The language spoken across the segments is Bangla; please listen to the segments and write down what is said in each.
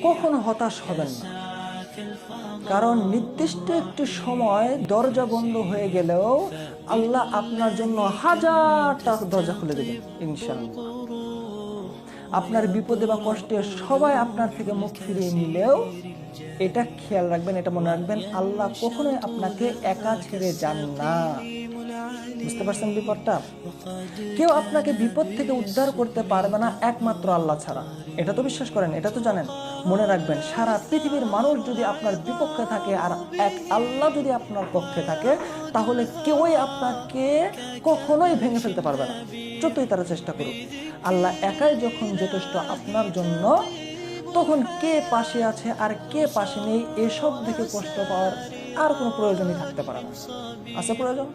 কখনো হতাশ হবেন না, কারণ নির্দিষ্ট একটি সময় দরজা বন্ধ হয়ে গেলেও আল্লাহ আপনার জন্য হাজারটা দরজা খুলে দেবেন ইনশাআল্লাহ। আপনার বিপদে বা কষ্টে সবাই আপনার থেকে মুখ ফিরিয়ে নিলেও এটা খেয়াল রাখবেন, এটা মনে রাখবেন, আল্লাহ কখনোই আপনাকে একা ছেড়ে যান না। বুঝতে পারছেন বিপদটা? কেউ আপনাকে বিপদ থেকে উদ্ধার করতে পারবে না একমাত্র আল্লাহ ছাড়া। এটা তো বিশ্বাস করেন, এটা তো জানেন। মনে রাখবেন, সারা পৃথিবীর মানুষ যদি আপনার বিপক্ষে থাকে আর এক আল্লাহ যদি আপনার পক্ষে থাকে, তাহলে কেউই আপনাকে কখনোই ভেঙে ফেলতে পারবে না, যতই তারা চেষ্টা করুক। আল্লাহ একাই যখন যথেষ্ট আপনার জন্য, তখন কে পাশে আছে আর কে পাশে নেই এসব দেখে কষ্ট পাওয়ার আর কোনো প্রয়োজনই থাকতে পারে না। আছে প্রয়োজন?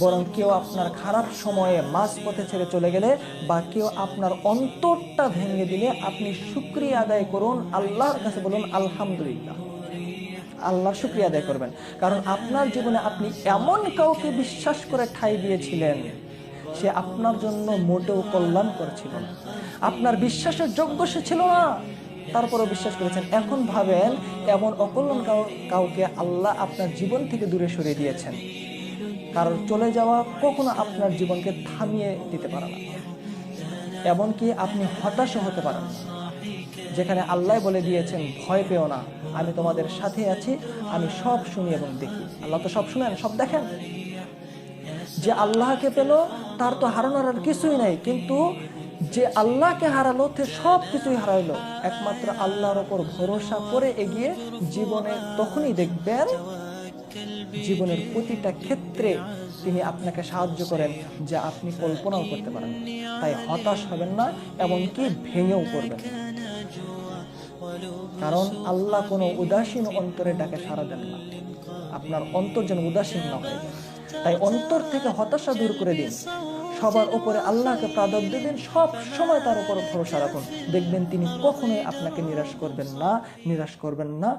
বরং কেউ আপনার খারাপ সময়ে মাঝ পথে ছেড়ে চলে গেলে বা কেউ আপনার অন্তরটা ভেঙে দিলে আপনি শুকরিয়া আদায় করুন, আল্লাহর কাছে বলুন আলহামদুলিল্লাহ। আল্লাহর শুকরিয়া আদায় করবেন, কারণ আপনার জীবনে আপনি এমন কাউকে বিশ্বাস করে ঠাঁই দিয়েছিলেন, সে আপনার জন্য মোটেও কল্যাণকর ছিল না, আপনার বিশ্বাসের যোগ্য সে ছিল না, তারপরও বিশ্বাস করেছেন। এখন ভাবেন, এমন অকল্যাণ কাউকে আল্লাহ আপনার জীবন থেকে দূরে সরিয়ে দিয়েছেন। কারণ চলে যাওয়া কখনো আপনার জীবনকে থামিয়ে দিতে পারে না, এমনকি আপনি হতাশও হতে পারেন না। যেখানে আল্লাহ বলে দিয়েছেন, ভয় পেও না, আমি তোমাদের সাথে আছি, আমি সব শুনি এবং দেখি। আল্লাহ তো সব শুনেন, সব দেখেন। যে আল্লাহকে পেল তার তো হারানোর আর কিছুই নাই, কিন্তু যে আল্লাহকে হারালো সে সব কিছুই হারাইলো। একমাত্র আল্লাহর ওপর ভরসা করে এগিয়ে জীবনে তখনই দেখবেন জীবনের প্রতিটা ক্ষেত্রে তিনি আপনাকে সাহায্য করেন যা আপনি কল্পনাও করতে পারেন। তাই হতাশ হবেন না, এমনকি ভেঙেও পড়বেন না, কারণ আল্লাহ কোনো উদাসীন অন্তরে ডাকে সাড়া দেন না। আপনার অন্তর যেন উদাসীন না হয়ে যায়। তাই অন্তর থেকে হতাশা দূর করে দিন, সবার উপরে আল্লাহকে প্রাধান্য দিন, সব সময় তার উপর ভরসা রাখুন। দেখবেন তিনি কখনোই আপনাকে নিরাশ করবেন না, নিরাশ করবেন না।